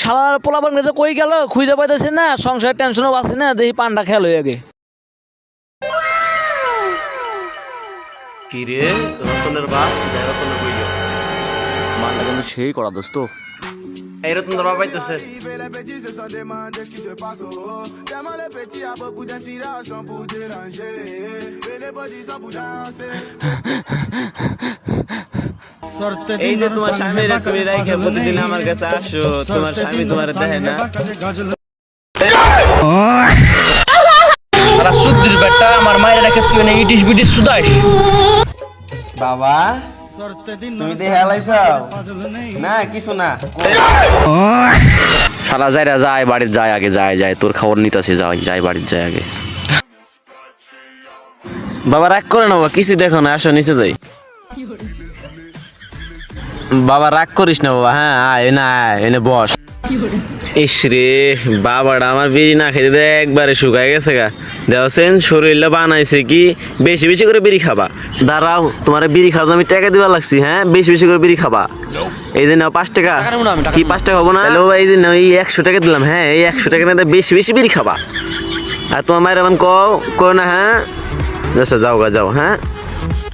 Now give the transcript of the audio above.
শালার পোলাপান গেছে কই গেল খুঁজে পাইতেছে না, সংসার টেনশনও আছে না, দেখি পান্ডা খেয়াল হয়ে গে। কি রে রতনের বাপ যাই রতনের কইল মালটা কিন্তু সেই করা দোস্ত। এই রতনের বাপ আইতেছে। এই যে তোমার স্বামী রে তুমি রাইখা প্রতিদিন আমার কাছে আসো, তোমার স্বামী তোমার দেখে না? আরে সুদ্দির বেটা আমার মায়ের রেখে তুই না ইটিস বিটিস সুদাইস। বাবা তুমি দেখে হেলাইছাও না? কিছু না। শালা যাইরা যায় বাড়ির যায় আগে, যায় তোর খবর নিতেছে, যায় বাড়ির যায় আগে। বাবা রাগ করে না, বাবা কিছু দেখো না, আসো নিচে যাই। বাবা রাগ করিস না বাবা, হ্যাঁ আয় না, এনে বস। ইস রে বাবাটা আমার বিড়ি না খেতে দেয় একবারে শুকায় গেছে গা। দেখছেন শরীরটা বানাইছে কি বেশি বেশি করে বিড়ি খাবা। দাঁড়াও তোমার বিড়ি খাওয়া আমি টাকা দিবা লাগছি, হ্যাঁ বেশি বেশি করে বিড়ি খাবা। এই দিন 5 টাকা কি 5 টাকা হবো না? হ্যালো এই দিন ওই 100 টাকা দিলাম, হ্যাঁ এই 100 টাকা না বেশি বেশি বিড়ি খাবা। আর তোমার মায়ের এমন কও না, হ্যাঁ আচ্ছা যাও গা যাও, হ্যাঁ।